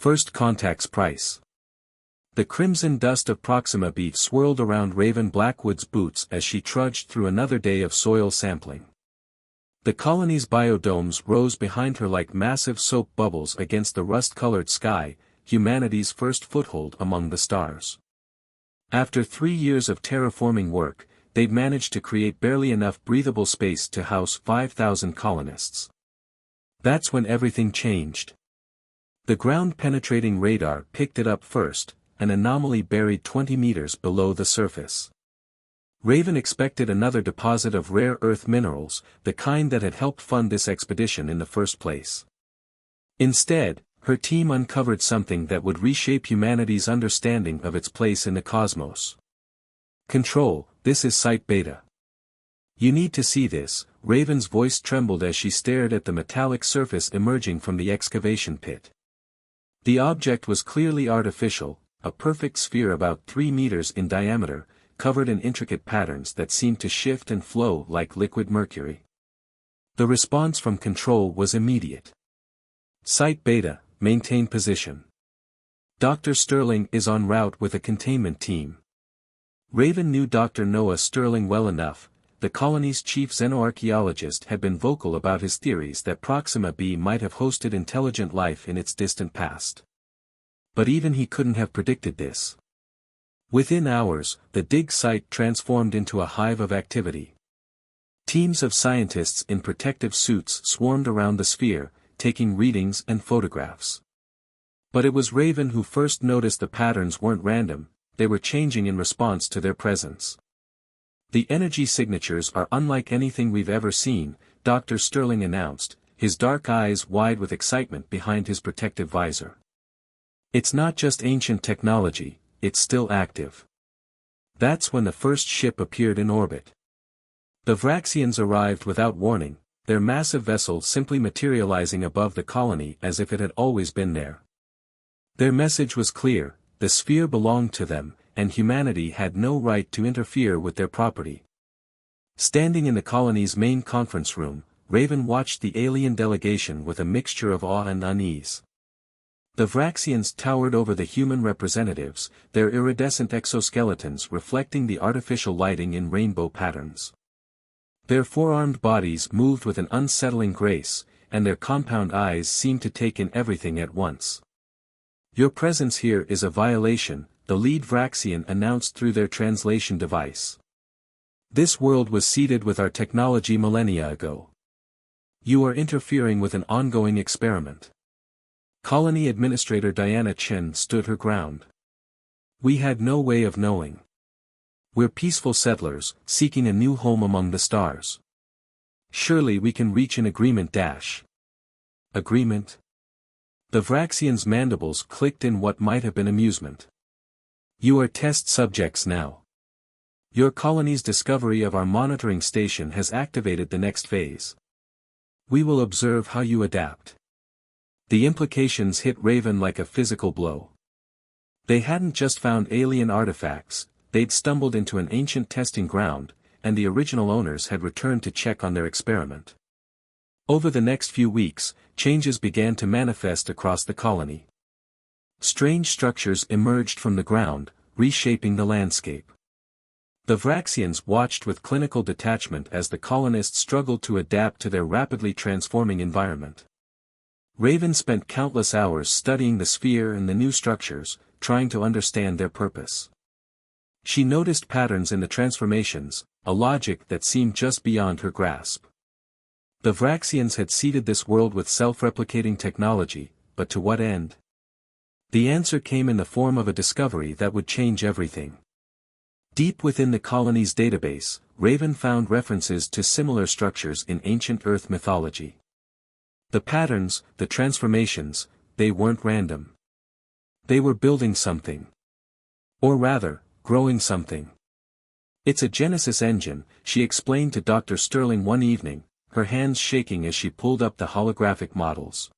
First contact's price. The crimson dust of Proxima B swirled around Raven Blackwood's boots as she trudged through another day of soil sampling. The colony's biodomes rose behind her like massive soap bubbles against the rust-colored sky, humanity's first foothold among the stars. After 3 years of terraforming work, they'd managed to create barely enough breathable space to house 5,000 colonists. That's when everything changed. The ground-penetrating radar picked it up first, an anomaly buried 20 meters below the surface. Raven expected another deposit of rare earth minerals, the kind that had helped fund this expedition in the first place. Instead, her team uncovered something that would reshape humanity's understanding of its place in the cosmos. Control, this is Site Beta. You need to see this. Raven's voice trembled as she stared at the metallic surface emerging from the excavation pit. The object was clearly artificial, a perfect sphere about 3 meters in diameter, covered in intricate patterns that seemed to shift and flow like liquid mercury. The response from Control was immediate. Site Beta, maintain position. Dr. Sterling is en route with a containment team. Raven knew Dr. Noah Sterling well enough. The colony's chief xenoarchaeologist had been vocal about his theories that Proxima B might have hosted intelligent life in its distant past. But even he couldn't have predicted this. Within hours, the dig site transformed into a hive of activity. Teams of scientists in protective suits swarmed around the sphere, taking readings and photographs. But it was Raven who first noticed the patterns weren't random, they were changing in response to their presence. The energy signatures are unlike anything we've ever seen, Dr. Sterling announced, his dark eyes wide with excitement behind his protective visor. It's not just ancient technology, it's still active. That's when the first ship appeared in orbit. The Vraxians arrived without warning, their massive vessel simply materializing above the colony as if it had always been there. Their message was clear, the sphere belonged to them, and humanity had no right to interfere with their property. Standing in the colony's main conference room, Raven watched the alien delegation with a mixture of awe and unease. The Vraxians towered over the human representatives, their iridescent exoskeletons reflecting the artificial lighting in rainbow patterns. Their four-armed bodies moved with an unsettling grace, and their compound eyes seemed to take in everything at once. Your presence here is a violation, the lead Vraxian announced through their translation device. This world was seeded with our technology millennia ago. You are interfering with an ongoing experiment. Colony Administrator Diana Chen stood her ground. We had no way of knowing. We're peaceful settlers, seeking a new home among the stars. Surely we can reach an agreement. Agreement? The Vraxian's mandibles clicked in what might have been amusement. You are test subjects now. Your colony's discovery of our monitoring station has activated the next phase. We will observe how you adapt. The implications hit Raven like a physical blow. They hadn't just found alien artifacts, they'd stumbled into an ancient testing ground, and the original owners had returned to check on their experiment. Over the next few weeks, changes began to manifest across the colony. Strange structures emerged from the ground, reshaping the landscape. The Vraxians watched with clinical detachment as the colonists struggled to adapt to their rapidly transforming environment. Raven spent countless hours studying the sphere and the new structures, trying to understand their purpose. She noticed patterns in the transformations, a logic that seemed just beyond her grasp. The Vraxians had seeded this world with self-replicating technology, but to what end? The answer came in the form of a discovery that would change everything. Deep within the colony's database, Raven found references to similar structures in ancient Earth mythology. The patterns, the transformations, they weren't random. They were building something. Or rather, growing something. It's a Genesis engine, she explained to Dr. Sterling one evening, her hands shaking as she pulled up the holographic models.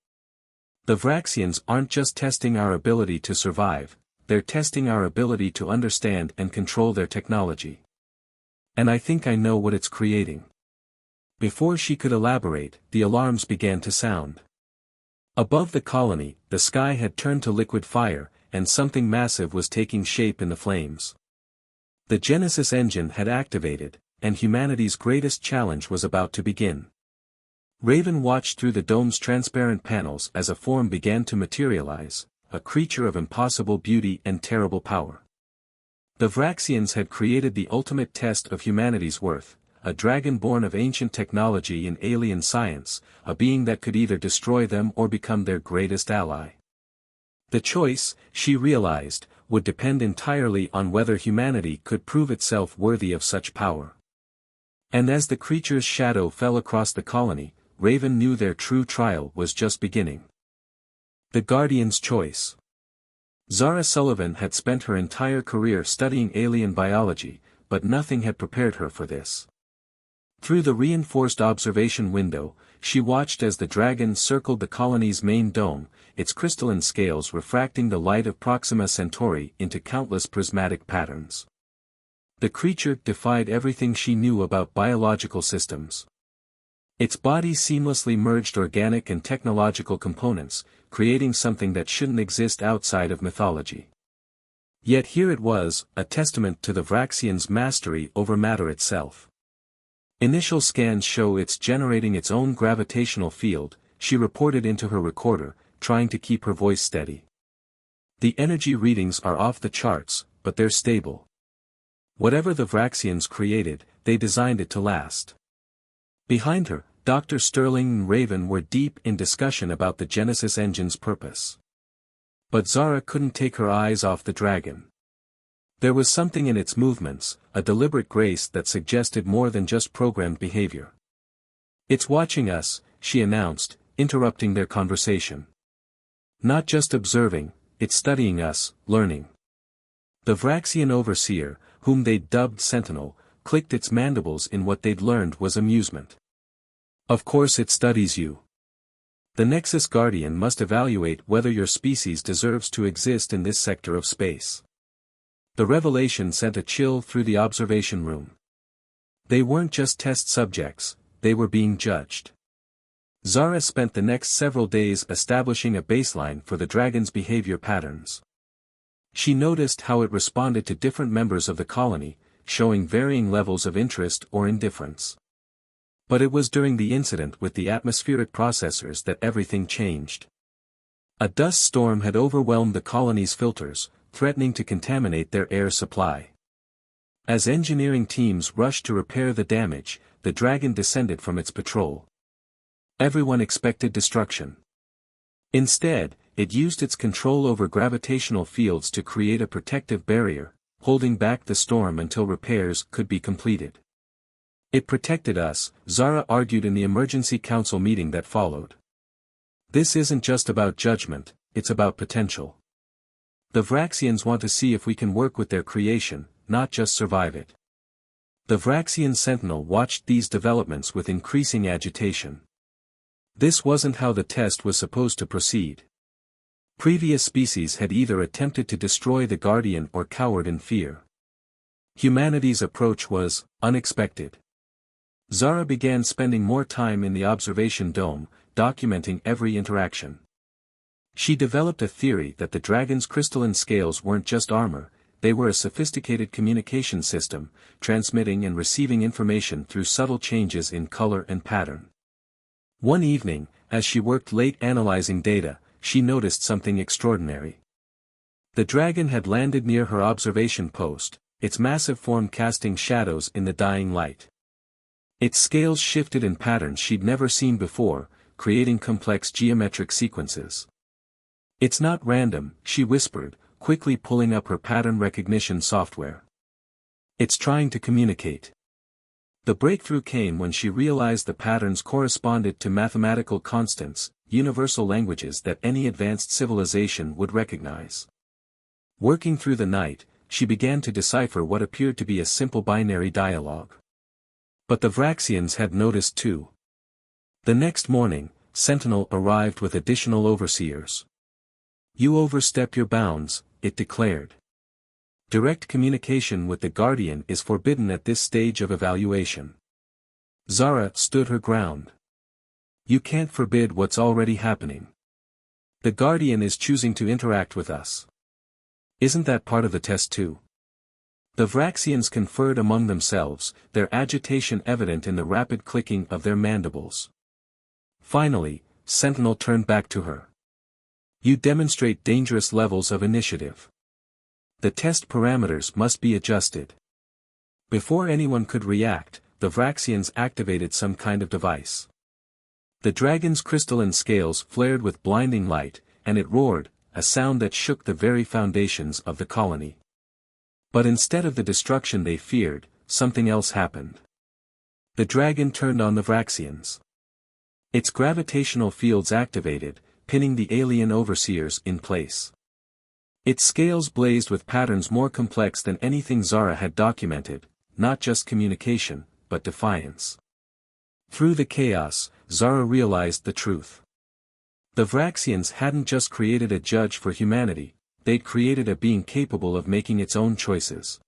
The Vraxians aren't just testing our ability to survive, they're testing our ability to understand and control their technology. And I think I know what it's creating. Before she could elaborate, the alarms began to sound. Above the colony, the sky had turned to liquid fire, and something massive was taking shape in the flames. The Genesis engine had activated, and humanity's greatest challenge was about to begin. Raven watched through the dome's transparent panels as a form began to materialize, a creature of impossible beauty and terrible power. The Vraxians had created the ultimate test of humanity's worth, a dragon born of ancient technology and alien science, a being that could either destroy them or become their greatest ally. The choice, she realized, would depend entirely on whether humanity could prove itself worthy of such power. And as the creature's shadow fell across the colony, Raven knew their true trial was just beginning. The Guardian's choice. Zara Sullivan had spent her entire career studying alien biology, but nothing had prepared her for this. Through the reinforced observation window, she watched as the dragon circled the colony's main dome, its crystalline scales refracting the light of Proxima Centauri into countless prismatic patterns. The creature defied everything she knew about biological systems. Its body seamlessly merged organic and technological components, creating something that shouldn't exist outside of mythology. Yet here it was, a testament to the Vraxians' mastery over matter itself. Initial scans show it's generating its own gravitational field, she reported into her recorder, trying to keep her voice steady. The energy readings are off the charts, but they're stable. Whatever the Vraxians created, they designed it to last. Behind her, Dr. Sterling and Raven were deep in discussion about the Genesis engine's purpose. But Zara couldn't take her eyes off the dragon. There was something in its movements, a deliberate grace that suggested more than just programmed behavior. "It's watching us," she announced, interrupting their conversation. "Not just observing, it's studying us, learning." The Vraxian overseer, whom they'd dubbed Sentinel, clicked its mandibles in what they'd learned was amusement. "Of course it studies you. The Nexus Guardian must evaluate whether your species deserves to exist in this sector of space." The revelation sent a chill through the observation room. They weren't just test subjects, they were being judged. Zara spent the next several days establishing a baseline for the dragon's behavior patterns. She noticed how it responded to different members of the colony, showing varying levels of interest or indifference. But it was during the incident with the atmospheric processors that everything changed. A dust storm had overwhelmed the colony's filters, threatening to contaminate their air supply. As engineering teams rushed to repair the damage, the dragon descended from its patrol. Everyone expected destruction. Instead, it used its control over gravitational fields to create a protective barrier, holding back the storm until repairs could be completed. "It protected us," Zara argued in the emergency council meeting that followed. "This isn't just about judgment, it's about potential. The Vraxians want to see if we can work with their creation, not just survive it." The Vraxian Sentinel watched these developments with increasing agitation. This wasn't how the test was supposed to proceed. Previous species had either attempted to destroy the Guardian or cowered in fear. Humanity's approach was unexpected. Zara began spending more time in the observation dome, documenting every interaction. She developed a theory that the dragon's crystalline scales weren't just armor, they were a sophisticated communication system, transmitting and receiving information through subtle changes in color and pattern. One evening, as she worked late analyzing data, she noticed something extraordinary. The dragon had landed near her observation post, its massive form casting shadows in the dying light. Its scales shifted in patterns she'd never seen before, creating complex geometric sequences. "It's not random," she whispered, quickly pulling up her pattern recognition software. "It's trying to communicate." The breakthrough came when she realized the patterns corresponded to mathematical constants, universal languages that any advanced civilization would recognize. Working through the night, she began to decipher what appeared to be a simple binary dialogue. But the Vraxians had noticed too. The next morning, Sentinel arrived with additional overseers. "You overstep your bounds," it declared. "Direct communication with the Guardian is forbidden at this stage of evaluation." Zara stood her ground. "You can't forbid what's already happening." The Guardian is choosing to interact with us. Isn't that part of the test too? The Vraxians conferred among themselves, their agitation evident in the rapid clicking of their mandibles. Finally, Sentinel turned back to her. You demonstrate dangerous levels of initiative. The test parameters must be adjusted. Before anyone could react, the Vraxians activated some kind of device. The dragon's crystalline scales flared with blinding light, and it roared, a sound that shook the very foundations of the colony. But instead of the destruction they feared, something else happened. The dragon turned on the Vraxians. Its gravitational fields activated, pinning the alien overseers in place. Its scales blazed with patterns more complex than anything Zara had documented, not just communication, but defiance. Through the chaos, Zara realized the truth. The Vraxians hadn't just created a judge for humanity, they'd created a being capable of making its own choices.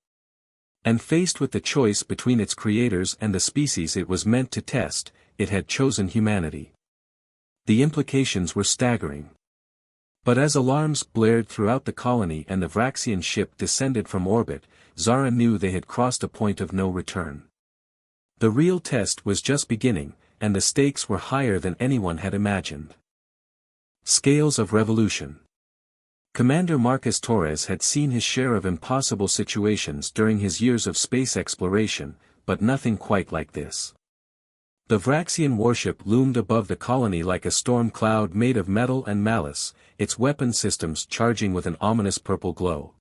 And faced with the choice between its creators and the species it was meant to test, it had chosen humanity. The implications were staggering. But as alarms blared throughout the colony and the Vraxian ship descended from orbit, Zara knew they had crossed a point of no return. The real test was just beginning, and the stakes were higher than anyone had imagined. Scales of revolution. Commander Marcus Torres had seen his share of impossible situations during his years of space exploration, but nothing quite like this. The Vraxian warship loomed above the colony like a storm cloud made of metal and malice, its weapon systems charging with an ominous purple glow.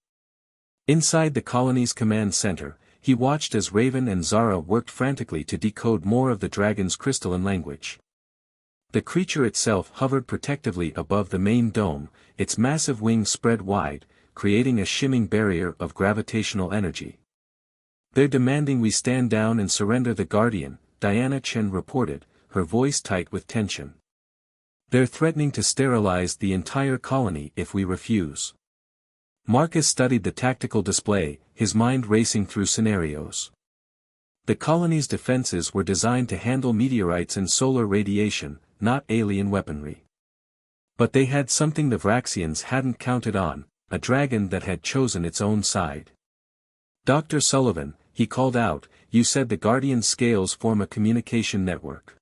Inside the colony's command center, he watched as Raven and Zara worked frantically to decode more of the dragon's crystalline language. The creature itself hovered protectively above the main dome, its massive wings spread wide, creating a shimming barrier of gravitational energy. "They're demanding we stand down and surrender the Guardian," Diana Chen reported, her voice tight with tension. "They're threatening to sterilize the entire colony if we refuse." Marcus studied the tactical display, his mind racing through scenarios. The colony's defenses were designed to handle meteorites and solar radiation, not alien weaponry. But they had something the Vraxians hadn't counted on, a dragon that had chosen its own side. "Dr. Sullivan," he called out, "you said the Guardian scales form a communication network.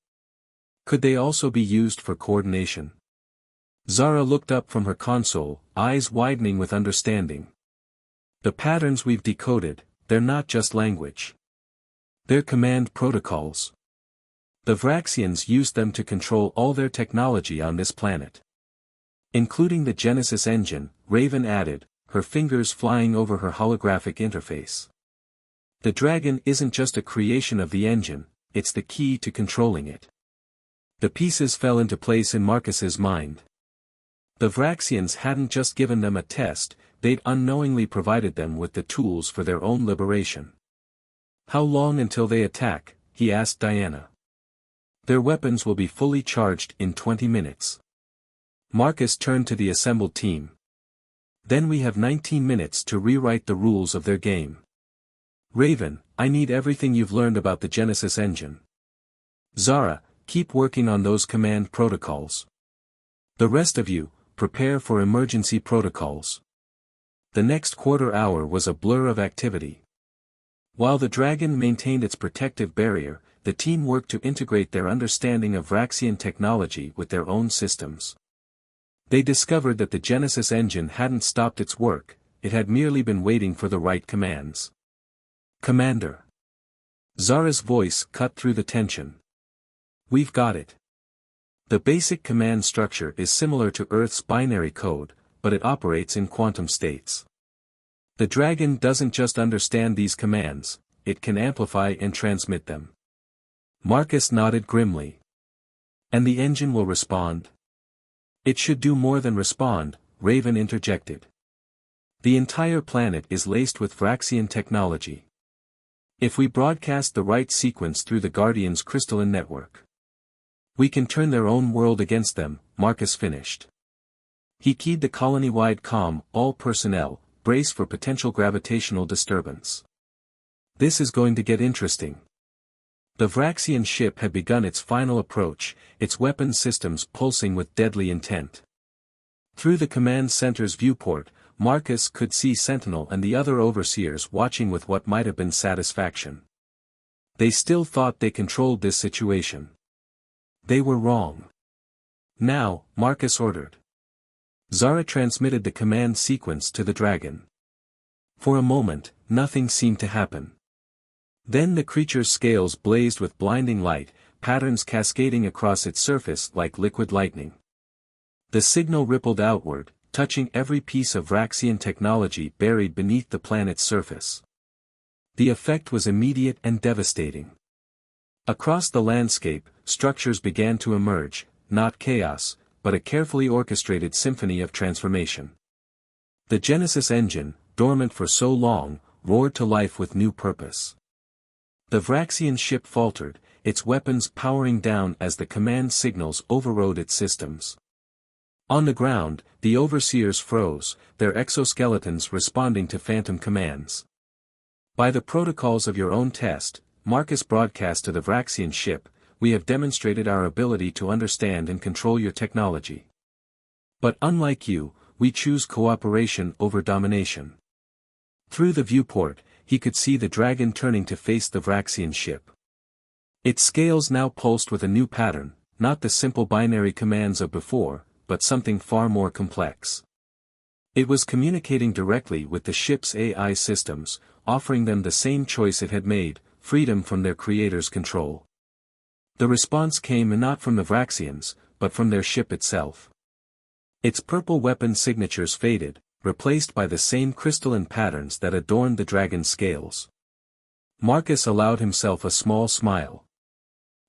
Could they also be used for coordination?" Zara looked up from her console, eyes widening with understanding. "The patterns we've decoded, they're not just language. They're command protocols. The Vraxians used them to control all their technology on this planet. Including the Genesis engine," Raven added, her fingers flying over her holographic interface. "The dragon isn't just a creation of the engine, it's the key to controlling it." The pieces fell into place in Marcus's mind. The Vraxians hadn't just given them a test, they'd unknowingly provided them with the tools for their own liberation. "How long until they attack?" he asked Diana. "Their weapons will be fully charged in 20 minutes. Marcus turned to the assembled team. "Then we have 19 minutes to rewrite the rules of their game. Raven, I need everything you've learned about the Genesis engine. Zara, keep working on those command protocols. The rest of you, prepare for emergency protocols." The next quarter hour was a blur of activity. While the dragon maintained its protective barrier, the team worked to integrate their understanding of Vraxian technology with their own systems. They discovered that the Genesis engine hadn't stopped its work, it had merely been waiting for the right commands. "Commander." Zara's voice cut through the tension. "We've got it. The basic command structure is similar to Earth's binary code, but it operates in quantum states. The dragon doesn't just understand these commands, it can amplify and transmit them." Marcus nodded grimly. "And the engine will respond?" "It should do more than respond," Raven interjected. "The entire planet is laced with Vraxian technology. If we broadcast the right sequence through the Guardian's crystalline network, we can turn their own world against them," Marcus finished. He keyed the colony-wide comm, "All personnel, brace for potential gravitational disturbance. This is going to get interesting." The Vraxian ship had begun its final approach, its weapon systems pulsing with deadly intent. Through the command center's viewport, Marcus could see Sentinel and the other overseers watching with what might have been satisfaction. They still thought they controlled this situation. They were wrong. Now, Marcus ordered. Zara transmitted the command sequence to the dragon. For a moment, nothing seemed to happen. Then the creature's scales blazed with blinding light, patterns cascading across its surface like liquid lightning. The signal rippled outward, touching every piece of Vraxian technology buried beneath the planet's surface. The effect was immediate and devastating. Across the landscape, structures began to emerge, not chaos, but a carefully orchestrated symphony of transformation. The Genesis engine, dormant for so long, roared to life with new purpose. The Vraxian ship faltered, its weapons powering down as the command signals overrode its systems. On the ground, the overseers froze, their exoskeletons responding to phantom commands. By the protocols of your own test, Marcus broadcast to the Vraxian ship, we have demonstrated our ability to understand and control your technology. But unlike you, we choose cooperation over domination. Through the viewport, he could see the dragon turning to face the Vraxian ship. Its scales now pulsed with a new pattern, not the simple binary commands of before, but something far more complex. It was communicating directly with the ship's AI systems, offering them the same choice it had made, freedom from their creator's control. The response came not from the Vraxians, but from their ship itself. Its purple weapon signatures faded, replaced by the same crystalline patterns that adorned the dragon's scales. Marcus allowed himself a small smile.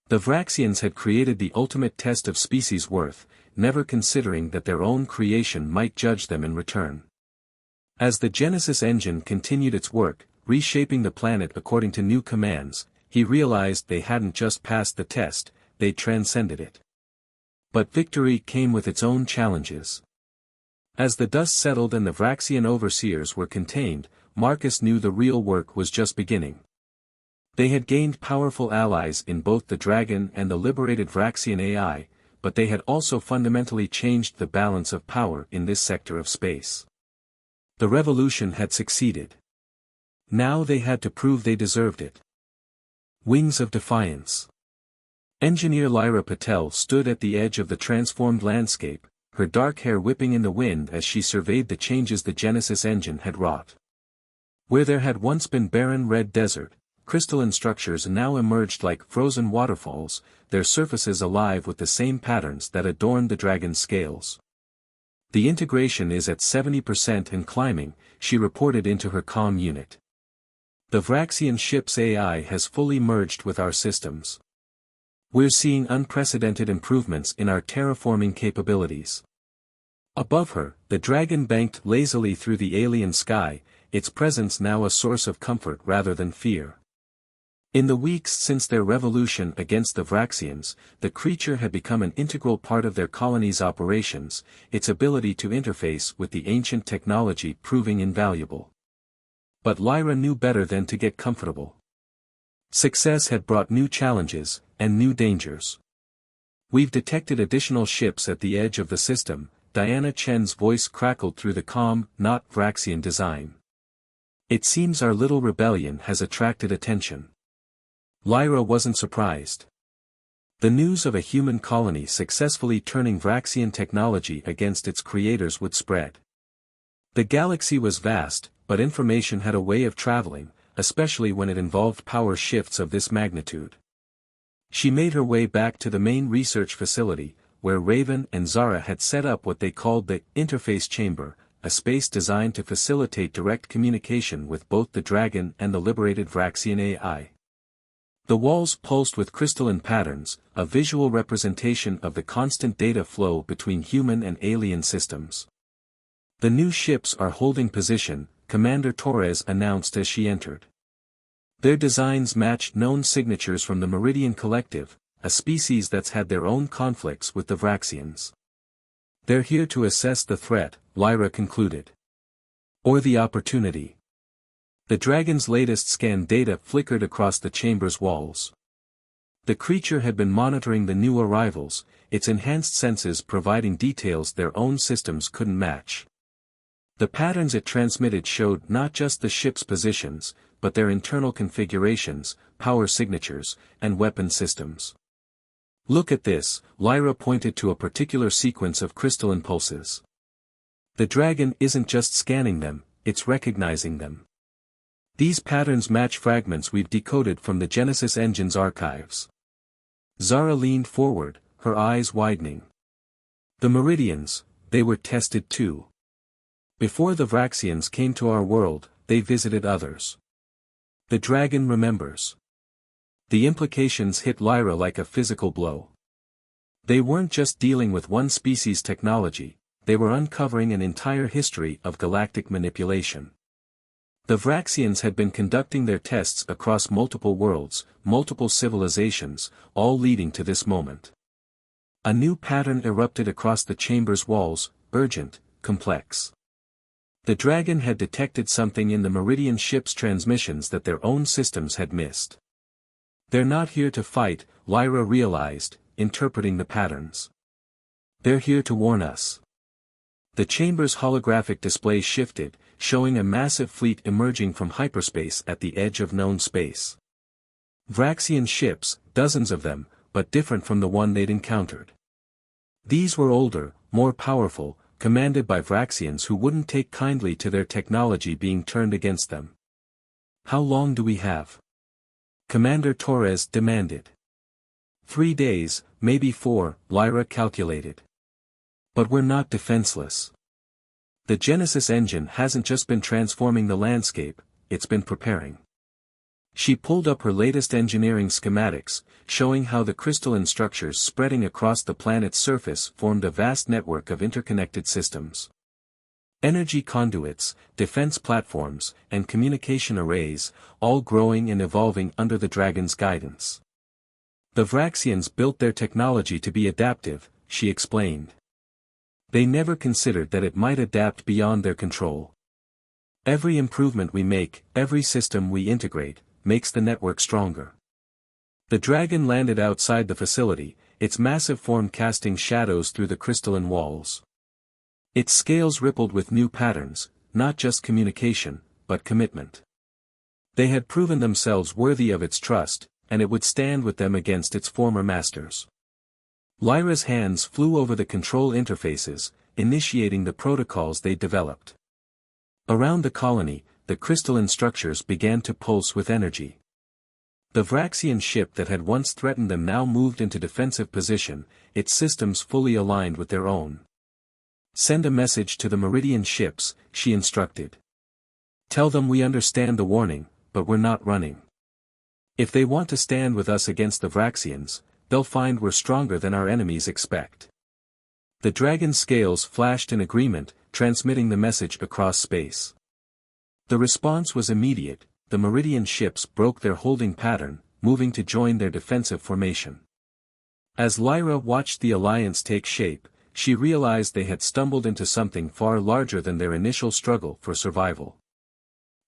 The Vraxians had created the ultimate test of species worth, never considering that their own creation might judge them in return. As the Genesis engine continued its work, reshaping the planet according to new commands, he realized they hadn't just passed the test, they transcended it. But victory came with its own challenges. As the dust settled and the Vraxian overseers were contained, Marcus knew the real work was just beginning. They had gained powerful allies in both the dragon and the liberated Vraxian AI, but they had also fundamentally changed the balance of power in this sector of space. The revolution had succeeded. Now they had to prove they deserved it. Wings of Defiance. Engineer Lyra Patel stood at the edge of the transformed landscape, her dark hair whipping in the wind as she surveyed the changes the Genesis engine had wrought. Where there had once been barren red desert, crystalline structures now emerged like frozen waterfalls, their surfaces alive with the same patterns that adorned the dragon's scales. The integration is at 70% and climbing, she reported into her comm unit. The Vraxian ship's AI has fully merged with our systems. We're seeing unprecedented improvements in our terraforming capabilities. Above her, the dragon banked lazily through the alien sky, its presence now a source of comfort rather than fear. In the weeks since their revolution against the Vraxians, the creature had become an integral part of their colony's operations, its ability to interface with the ancient technology proving invaluable. But Lyra knew better than to get comfortable. Success had brought new challenges, and new dangers. We've detected additional ships at the edge of the system, Diana Chen's voice crackled through the calm, not Vraxian design. It seems our little rebellion has attracted attention. Lyra wasn't surprised. The news of a human colony successfully turning Vraxian technology against its creators would spread. The galaxy was vast, but information had a way of traveling, especially when it involved power shifts of this magnitude. She made her way back to the main research facility, where Raven and Zara had set up what they called the interface chamber, a space designed to facilitate direct communication with both the dragon and the liberated Vraxian AI. The walls pulsed with crystalline patterns, a visual representation of the constant data flow between human and alien systems. The new ships are holding position, Commander Torres announced as she entered. Their designs matched known signatures from the Meridian Collective, a species that's had their own conflicts with the Vraxians. They're here to assess the threat, Lyra concluded. Or the opportunity. The dragon's latest scan data flickered across the chamber's walls. The creature had been monitoring the new arrivals, its enhanced senses providing details their own systems couldn't match. The patterns it transmitted showed not just the ship's positions, but their internal configurations, power signatures, and weapon systems. "Look at this," Lyra pointed to a particular sequence of crystalline pulses. "The dragon isn't just scanning them, it's recognizing them. These patterns match fragments we've decoded from the Genesis engine's archives." Zara leaned forward, her eyes widening. "The Meridians, they were tested too. Before the Vraxians came to our world, they visited others. The dragon remembers." The implications hit Lyra like a physical blow. They weren't just dealing with one species' technology, they were uncovering an entire history of galactic manipulation. The Vraxians had been conducting their tests across multiple worlds, multiple civilizations, all leading to this moment. A new pattern erupted across the chamber's walls, urgent, complex. The dragon had detected something in the Meridian ship's transmissions that their own systems had missed. "They're not here to fight," Lyra realized, interpreting the patterns. "They're here to warn us." The chamber's holographic display shifted, showing a massive fleet emerging from hyperspace at the edge of known space. Vraxian ships, dozens of them, but different from the one they'd encountered. These were older, more powerful, commanded by Vraxians who wouldn't take kindly to their technology being turned against them. "How long do we have?" Commander Torres demanded. 3 days, maybe 4, Lyra calculated. "But we're not defenseless. The Genesis engine hasn't just been transforming the landscape, it's been preparing." She pulled up her latest engineering schematics, showing how the crystalline structures spreading across the planet's surface formed a vast network of interconnected systems. Energy conduits, defense platforms, and communication arrays, all growing and evolving under the dragon's guidance. "The Vraxians built their technology to be adaptive," she explained. "They never considered that it might adapt beyond their control. Every improvement we make, every system we integrate, makes the network stronger." The dragon landed outside the facility, its massive form casting shadows through the crystalline walls. Its scales rippled with new patterns, not just communication, but commitment. They had proven themselves worthy of its trust, and it would stand with them against its former masters. Lyra's hands flew over the control interfaces, initiating the protocols they developed. Around the colony, the crystalline structures began to pulse with energy. The Vraxian ship that had once threatened them now moved into defensive position, its systems fully aligned with their own. "Send a message to the Meridian ships," she instructed. "Tell them we understand the warning, but we're not running. If they want to stand with us against the Vraxians, they'll find we're stronger than our enemies expect." The dragon's scales flashed in agreement, transmitting the message across space. The response was immediate. The Meridian ships broke their holding pattern, moving to join their defensive formation. As Lyra watched the alliance take shape, she realized they had stumbled into something far larger than their initial struggle for survival.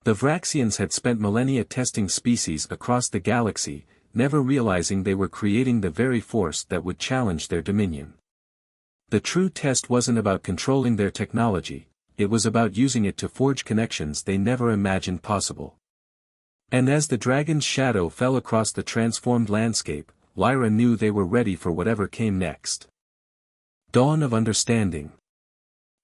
The Vraxians had spent millennia testing species across the galaxy, never realizing they were creating the very force that would challenge their dominion. The true test wasn't about controlling their technology, it was about using it to forge connections they never imagined possible. And as the dragon's shadow fell across the transformed landscape, Lyra knew they were ready for whatever came next. Dawn of Understanding.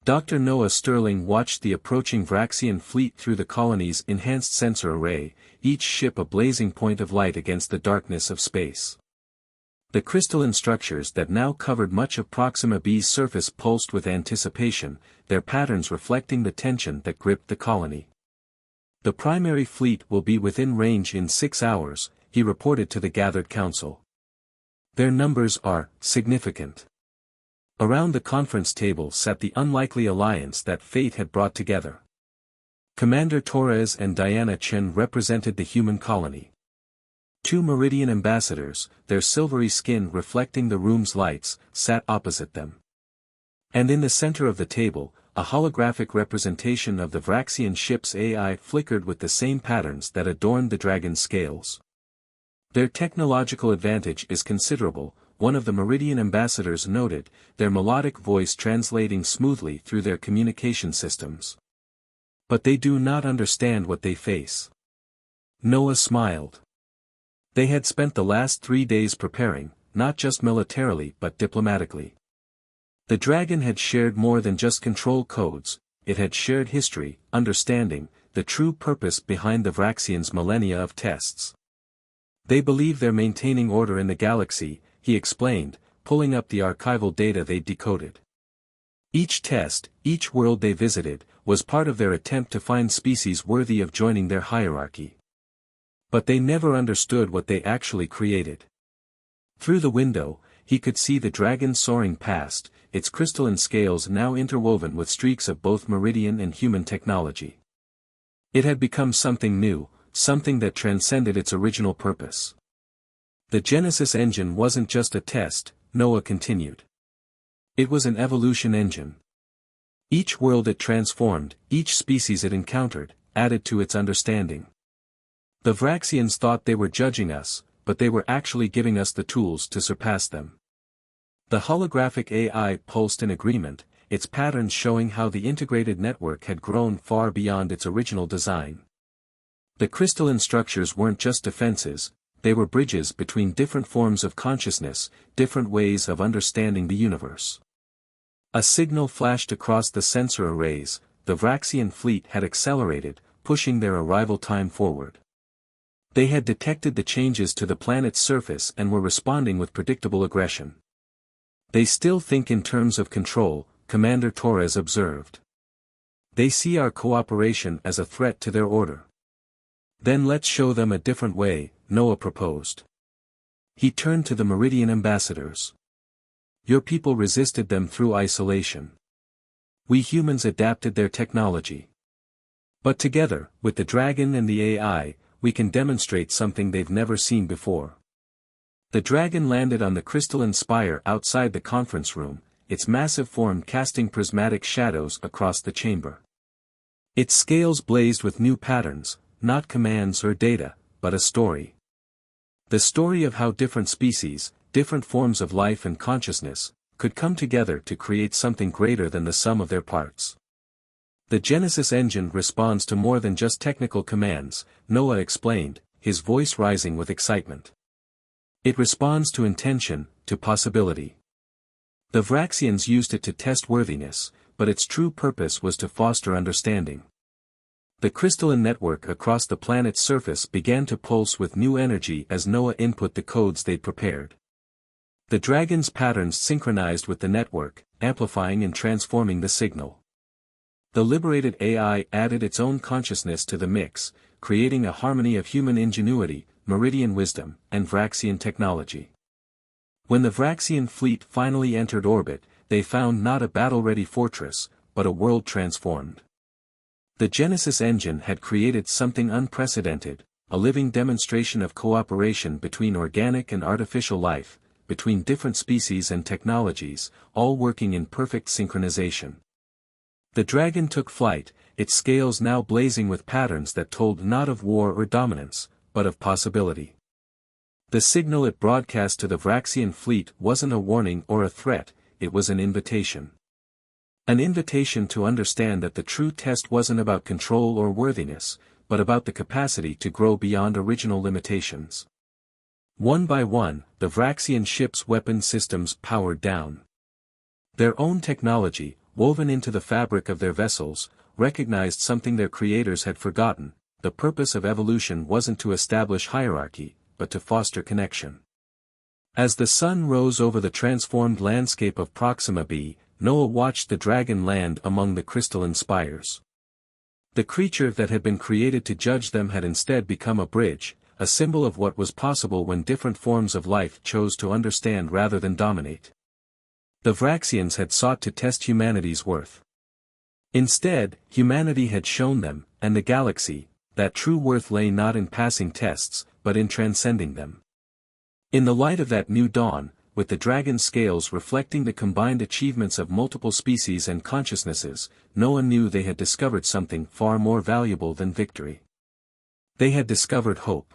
Dr. Noah Sterling watched the approaching Vraxian fleet through the colony's enhanced sensor array, each ship a blazing point of light against the darkness of space. The crystalline structures that now covered much of Proxima B's surface pulsed with anticipation, their patterns reflecting the tension that gripped the colony. "The primary fleet will be within range in 6 hours," he reported to the gathered council. "Their numbers are significant." Around the conference table sat the unlikely alliance that fate had brought together. Commander Torres and Diana Chen represented the human colony. 2 Meridian ambassadors, their silvery skin reflecting the room's lights, sat opposite them. And in the center of the table, a holographic representation of the Vraxian ship's AI flickered with the same patterns that adorned the dragon's scales. Their technological advantage is considerable, one of the Meridian ambassadors noted, their melodic voice translating smoothly through their communication systems. But they do not understand what they face. Noah smiled. They had spent the last 3 days preparing, not just militarily but diplomatically. The dragon had shared more than just control codes, it had shared history, understanding, the true purpose behind the Vraxians' millennia of tests. They believe they're maintaining order in the galaxy, he explained, pulling up the archival data they'd decoded. Each test, each world they visited, was part of their attempt to find species worthy of joining their hierarchy. But they never understood what they actually created. Through the window, he could see the dragon soaring past, its crystalline scales now interwoven with streaks of both Meridian and human technology. It had become something new, something that transcended its original purpose. The Genesis engine wasn't just a test, Noah continued. It was an evolution engine. Each world it transformed, each species it encountered, added to its understanding. The Vraxians thought they were judging us, but they were actually giving us the tools to surpass them. The holographic AI pulsed in agreement, its patterns showing how the integrated network had grown far beyond its original design. The crystalline structures weren't just defenses, they were bridges between different forms of consciousness, different ways of understanding the universe. A signal flashed across the sensor arrays, the Vraxian fleet had accelerated, pushing their arrival time forward. They had detected the changes to the planet's surface and were responding with predictable aggression. They still think in terms of control, Commander Torres observed. They see our cooperation as a threat to their order. Then let's show them a different way, Noah proposed. He turned to the Meridian ambassadors. Your people resisted them through isolation. We humans adapted their technology. But together, with the dragon and the AI, we can demonstrate something they've never seen before. The dragon landed on the crystalline spire outside the conference room, its massive form casting prismatic shadows across the chamber. Its scales blazed with new patterns, not commands or data, but a story. The story of how different species, different forms of life and consciousness, could come together to create something greater than the sum of their parts. The Genesis engine responds to more than just technical commands, Noah explained, his voice rising with excitement. It responds to intention, to possibility. The Vraxians used it to test worthiness, but its true purpose was to foster understanding. The crystalline network across the planet's surface began to pulse with new energy as Noah input the codes they'd prepared. The dragon's patterns synchronized with the network, amplifying and transforming the signal. The liberated AI added its own consciousness to the mix, creating a harmony of human ingenuity, Meridian wisdom, and Vraxian technology. When the Vraxian fleet finally entered orbit, they found not a battle-ready fortress, but a world transformed. The Genesis engine had created something unprecedented, a living demonstration of cooperation between organic and artificial life, between different species and technologies, all working in perfect synchronization. The dragon took flight, its scales now blazing with patterns that told not of war or dominance, but of possibility. The signal it broadcast to the Vraxian fleet wasn't a warning or a threat, it was an invitation. An invitation to understand that the true test wasn't about control or worthiness, but about the capacity to grow beyond original limitations. One by one, the Vraxian ships' weapon systems powered down. Their own technology, woven into the fabric of their vessels, recognized something their creators had forgotten: the purpose of evolution wasn't to establish hierarchy, but to foster connection. As the sun rose over the transformed landscape of Proxima b, Noah watched the dragon land among the crystalline spires. The creature that had been created to judge them had instead become a bridge, a symbol of what was possible when different forms of life chose to understand rather than dominate. The Vraxians had sought to test humanity's worth. Instead, humanity had shown them, and the galaxy, that true worth lay not in passing tests, but in transcending them. In the light of that new dawn, with the dragon's scales reflecting the combined achievements of multiple species and consciousnesses, Noah knew they had discovered something far more valuable than victory. They had discovered hope.